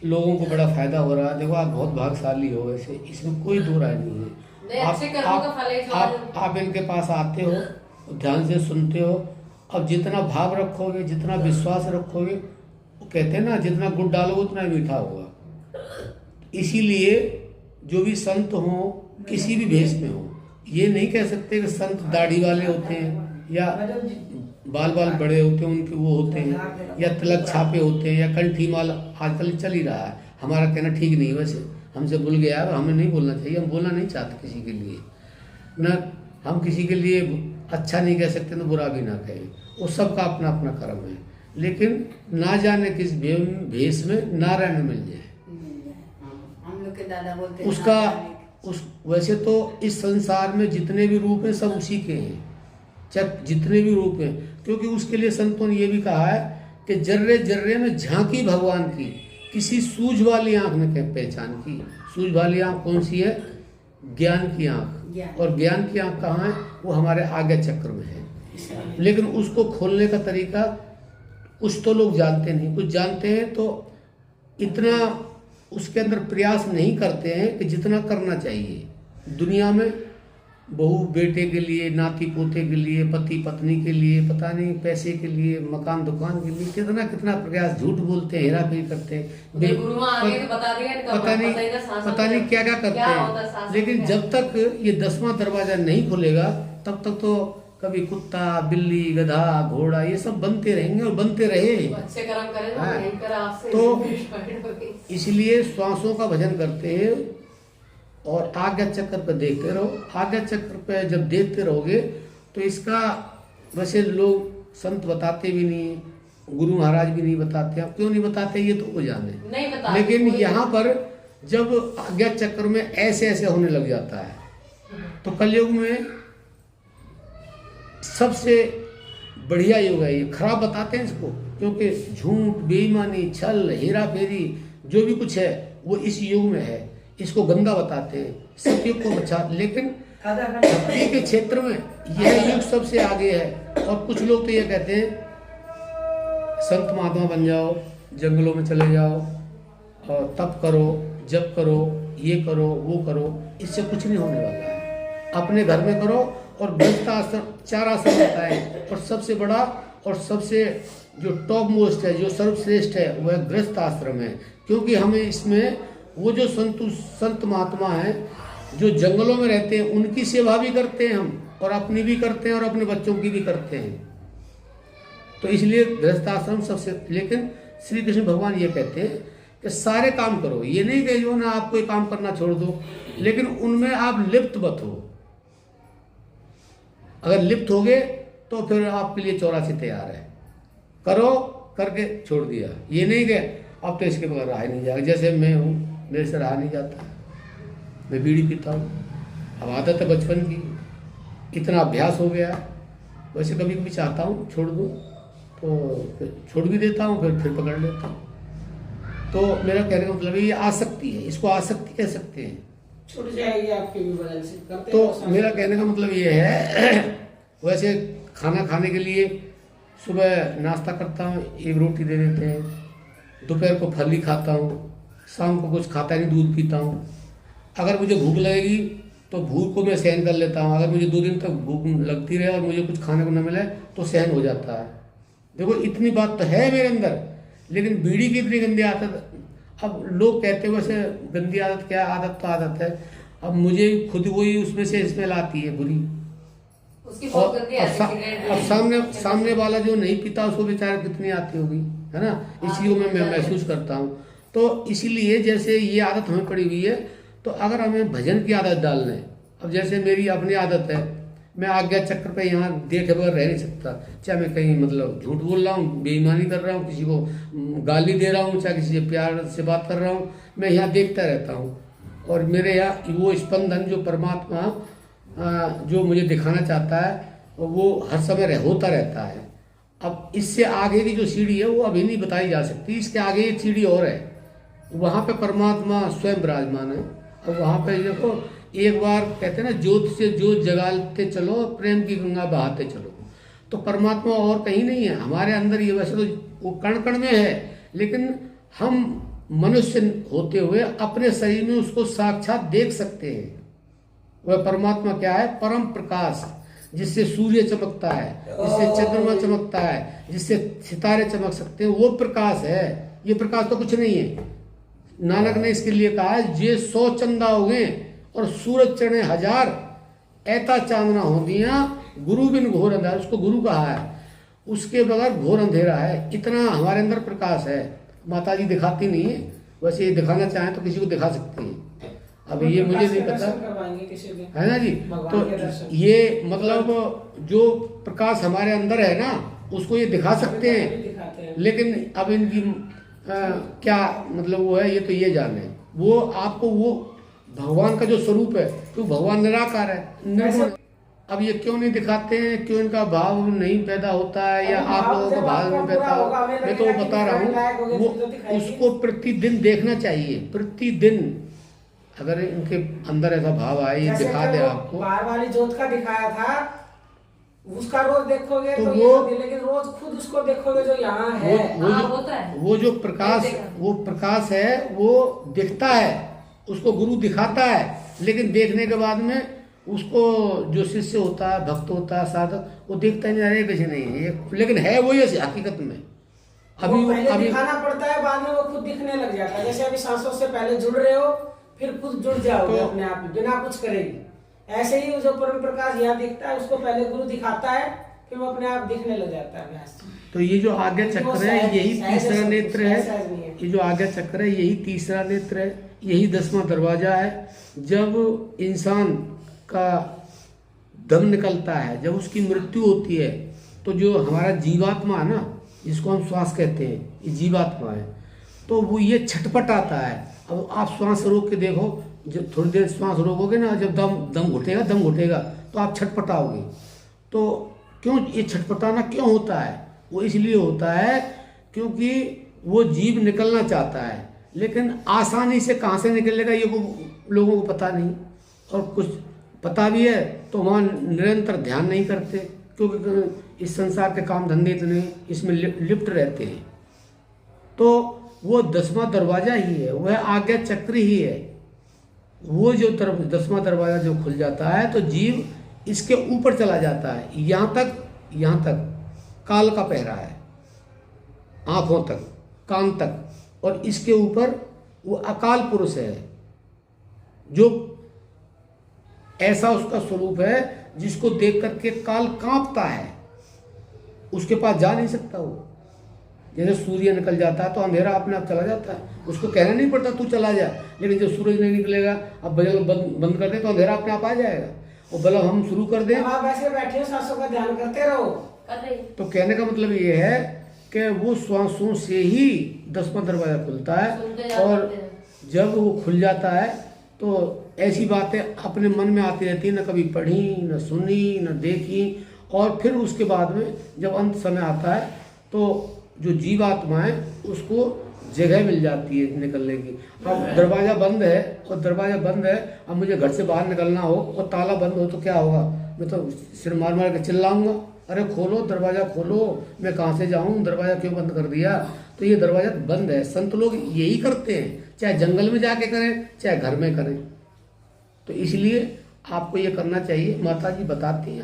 लोगों को बड़ा फायदा हो रहा है। देखो आप बहुत भाग्यशाली हो, वैसे इसमें कोई दो राय नहीं है। आप इनके पास आते हो, ध्यान से सुनते हो, अब जितना भाव रखोगे, जितना विश्वास रखोगे, वो कहते हैं ना जितना गुड़ डालोगे उतना मीठा होगा। इसीलिए जो भी संत हो किसी भी भेष में हो, ये नहीं कह सकते कि संत दाढ़ी वाले होते हैं या बाल बड़े होते हैं उनके वो होते हैं, या तिलक छापे होते हैं, या कंठी माल आजकल चल ही रहा है। हमारा कहना ठीक नहीं, वैसे हमसे भूल गया है, हमें नहीं बोलना चाहिए, हम बोलना नहीं चाहते किसी के लिए ना, हम किसी के लिए अच्छा नहीं कह सकते तो बुरा भी ना कहें, वो सबका अपना अपना कर्म है। लेकिन ना जाने किस भेष में नारायण मिल जाए, हम लोग के दादा बोलते उसका वैसे तो इस संसार में जितने भी रूप हैं सब उसी के हैं, चाहे जितने भी रूप हैं, क्योंकि उसके लिए संतों ने ये भी कहा है कि जर्रे जर्रे में झांकी भगवान की, किसी सूझ वाली आंख में पहचान की। सूझ वाली आंख कौन सी है? ज्ञान की आंख। और ज्ञान की आंख कहाँ है? वो हमारे आज्ञा चक्र में है। लेकिन उसको खोलने का तरीका कुछ तो लोग जानते नहीं, कुछ जानते हैं तो इतना उसके अंदर प्रयास नहीं करते हैं कि जितना करना चाहिए। दुनिया में बहू बेटे के लिए, नाती पोते के लिए, पति पत्नी के लिए, पता नहीं पैसे के लिए, मकान दुकान के लिए कितना प्रयास, झूठ बोलते हैं, हेरा फेरी करते हैं, पता नहीं क्या क्या करते हैं। लेकिन जब तक ये 10वां दरवाजा नहीं खुलेगा तब तक तो कभी कुत्ता, बिल्ली, गधा, घोड़ा ये सब बनते रहेंगे और बनते रहे। अच्छे कर्म करें ना, तो इसलिए श्वासों का भजन करते हैं और आज्ञा चक्र पर देखते रहो। आज्ञा चक्र पर जब देखते रहोगे तो इसका वैसे लोग संत बताते भी नहीं, गुरु महाराज भी नहीं बताते। अब क्यों नहीं बताते ये तो वो जाने, लेकिन यहाँ पर जब आज्ञा चक्र में ऐसे ऐसे होने लग जाता है तो कलयुग में सबसे बढ़िया युग है ये। खराब बताते हैं इसको, क्योंकि झूठ, बेईमानी, छल, हेरा फेरी जो भी कुछ है वो इस युग में है, इसको गंदा बताते हैं, सत्य को बचा। लेकिन भक्ति के क्षेत्र में यह युग सबसे आगे है। और कुछ लोग तो ये कहते हैं संत महात्मा बन जाओ, जंगलों में चले जाओ और तप करो, जप करो, ये करो, वो करो, इससे कुछ नहीं होने वाला है। अपने घर में करो। और गृहस्थ आश्रम 4 आश्रम होता है और सबसे बड़ा और सबसे जो टॉप मोस्ट है, जो सर्वश्रेष्ठ है, वह गृहस्थ आश्रम है। क्योंकि हमें इसमें वो जो संत महात्मा हैं जो जंगलों में रहते हैं उनकी सेवा भी करते हैं हम, और अपनी भी करते हैं और अपने बच्चों की भी करते हैं। तो इसलिए गृहस्थ आश्रम सबसे। लेकिन श्री कृष्ण भगवान ये कहते हैं कि सारे काम करो, ये नहीं कि जो ना आप कोई काम करना छोड़ दो, लेकिन उनमें आप लिप्त मत हो। अगर लिप्त हो गए तो फिर आपके लिए 84 तैयार है। करो, करके छोड़ दिया, ये नहीं कि अब तो इसके बगैर रहा नहीं जाएगा। जैसे मैं हूँ, मेरे से रहा नहीं जाता, मैं बीड़ी पीता हूँ, अब आदत है बचपन की, इतना अभ्यास हो गया। वैसे कभी कभी चाहता हूँ छोड़ दूँ तो फिर छोड़ भी देता हूँ, फिर पकड़ लेता हूँ। तो मेरा कहने का मतलब ये आसक्ति है, इसको आसक्ति कह सकते हैं। छूट जाएगी आपके भी वजह से करते। तो मेरा कहने का मतलब ये है वैसे खाना खाने के लिए सुबह नाश्ता करता हूँ, 1 रोटी दे देते हैं, दोपहर को फल ही खाता हूँ, शाम को कुछ खाता नहीं, दूध पीता हूँ। अगर मुझे भूख लगेगी तो भूख को मैं सहन कर लेता हूँ। अगर मुझे 2 दिन तक भूख लगती रहे और मुझे कुछ खाने को न मिले तो सहन हो जाता है। देखो इतनी बात तो है मेरे अंदर। लेकिन बीड़ी की इतनी गंदी आदत, अब लोग कहते हैं वैसे गंदी आदत क्या, आदत तो आदत है। अब मुझे खुद वही उसमें से स्मेल आती है बुरी। और अब सामने वाला जो नहीं पीता उसको बेचारे कितनी आती होगी, है ना। इसी को मैं महसूस करता हूँ। तो इसीलिए जैसे ये आदत हमें पड़ी हुई है, तो अगर हमें भजन की आदत डालना है, अब जैसे मेरी अपनी आदत है, मैं आज्ञा चक्र पे यहाँ देखे बगैर रह नहीं सकता। चाहे मैं कहीं मतलब झूठ बोल रहा हूँ, बेईमानी कर रहा हूँ, किसी को गाली दे रहा हूँ, चाहे किसी से प्यार से बात कर रहा हूँ, मैं यहाँ देखता रहता हूँ। और मेरे यहाँ वो स्पंदन जो परमात्मा जो मुझे दिखाना चाहता है वो हर समय होता रहता है। अब इससे आगे की जो सीढ़ी है वो अभी नहीं बताई जा सकती। इसके आगे एक सीढ़ी और है, वहाँ पे परमात्मा स्वयं विराजमान है। और वहाँ पे देखो, एक बार कहते हैं ना, ज्योत से ज्योत जगाते चलो, प्रेम की गंगा बहाते चलो। तो परमात्मा और कहीं नहीं है, हमारे अंदर। ये वैसे तो वो कण कण में है, लेकिन हम मनुष्य होते हुए अपने शरीर में उसको साक्षात देख सकते हैं। वह परमात्मा क्या है? परम प्रकाश, जिससे सूर्य चमकता है, जिससे चंद्रमा चमकता है, जिससे सितारे चमक सकते हैं, वो प्रकाश है। ये प्रकाश तो कुछ नहीं है। नानक ने इसके लिए कहा है, जे 100 चंदा हो गए और सूरज चढ़े 1000, ऐता चांदना हो दिया, गुरु बिन घोर अंधेरा। उसको गुरु कहा है, उसके बगैर घोर अंधेरा है। इतना हमारे अंदर प्रकाश है। माता जी दिखाती नहीं है, वैसे ये दिखाना चाहें तो किसी को दिखा सकती हैं। अब ये मुझे नहीं पता, है ना जी। तो ये मतलब जो प्रकाश हमारे अंदर है ना, उसको ये दिखा सकते हैं, लेकिन अब इनकी क्या मतलब वो है, ये तो ये जाने। वो आपको वो भगवान का जो स्वरूप है, तो भगवान निराकार है, निर्गुण। अब ये क्यों नहीं दिखाते हैं, क्यों इनका भाव नहीं पैदा होता है, या आप लोगों का भाव नहीं पैदा होता? मैं तो बता रहा हूँ, वो उसको प्रतिदिन देखना चाहिए। प्रतिदिन अगर इनके अंदर ऐसा भाव आए, ये दिखा दे आपको। बाहर वाली जोत का दिखाया था, उसका रोज देखोगे तो वो, लेकिन रोज खुद उसको देखोगे जो यहाँ है। वो जो प्रकाश, वो प्रकाश है, वो दिखता है, उसको गुरु दिखाता है, लेकिन देखने के बाद में उसको जो शिष्य होता है, भक्त होता है, साधक, वो देखता ही नहीं, अरे कुछ नहीं है ये, लेकिन है वो ये हकीकत में। अभी दिखाना पड़ता है, बाद में वो खुद दिखने लग जाता है। जैसे अभी सांसों से पहले जुड़ रहे हो, फिर खुद जुड़ जाओगे अपने आप बिना कुछ करेगी। ऐसे ही जो परम प्रकाश यहाँ दिखता है, उसको पहले गुरु दिखाता है, फिर वो अपने आप दिखने लग जाता है अभ्यास। तो ये जो आज्ञा चक्र है, यही तीसरा नेत्र है। ये जो आज्ञा चक्र है, यही तीसरा नेत्र है, यही 10वां दरवाजा है। जब इंसान का दम निकलता है, जब उसकी मृत्यु होती है, तो जो हमारा जीवात्मा है ना, जिसको हम श्वास कहते हैं, ये जीवात्मा है, तो वो ये छटपट आता है। अब आप श्वास रोक के देखो, जब थोड़ी देर श्वास रोकोगे ना, जब दम घुटेगा तो आप छटपटाओगे। तो क्यों ये छटपटाना क्यों होता है? वो इसलिए होता है क्योंकि वो जीव निकलना चाहता है, लेकिन आसानी से कहाँ से निकलेगा ये लोगों को पता नहीं, और कुछ पता भी है तो वहाँ निरंतर ध्यान नहीं करते, क्योंकि इस संसार के काम धंधे इतने इसमें लिप्त रहते हैं। तो वो 10वां दरवाजा ही है, वह आज्ञा चक्र ही है। वो जो 10वां दरवाजा जो खुल जाता है, तो जीव इसके ऊपर चला जाता है। यहाँ तक काल का पहरा है, आंखों तक, कान तक, और इसके ऊपर वो अकाल पुरुष है, जो ऐसा उसका स्वरूप है जिसको देख करके काल कांपता है, उसके पास जा नहीं सकता वो। जैसे सूर्य निकल जाता है तो अंधेरा अपने आप चला जाता है, उसको कहना नहीं पड़ता तू चला जा, लेकिन जब सूरज नहीं निकलेगा, अब बल्ब बंद कर दे तो अंधेरा अपने आप आ जाएगा। और बल्ब हम शुरू कर दें, आप ऐसे बैठे हो, सांसों का ध्यान करते रहो। तो कहने का मतलब ये है कि वो श्वासों से ही 10वां दरवाजा खुलता है, और जब वो खुल जाता है तो ऐसी बातें अपने मन में आती रहती है, न कभी पढ़ी, न सुनी, न देखी, और फिर उसके बाद में जब अंत समय आता है तो जो जीवात्मा है उसको जगह मिल जाती है निकलने की। अब दरवाज़ा बंद है, और दरवाज़ा बंद है, अब मुझे घर से बाहर निकलना हो और ताला बंद हो तो क्या होगा? मैं तो सिर मार मार के चिल्लाऊंगा, अरे खोलो दरवाज़ा खोलो, मैं कहाँ से जाऊँ, दरवाज़ा क्यों बंद कर दिया? तो ये दरवाज़ा बंद है। संत लोग यही करते हैं, चाहे जंगल में जाके करें, चाहे घर में करें। तो इसलिए आपको ये करना चाहिए, माता जी बताती हैं।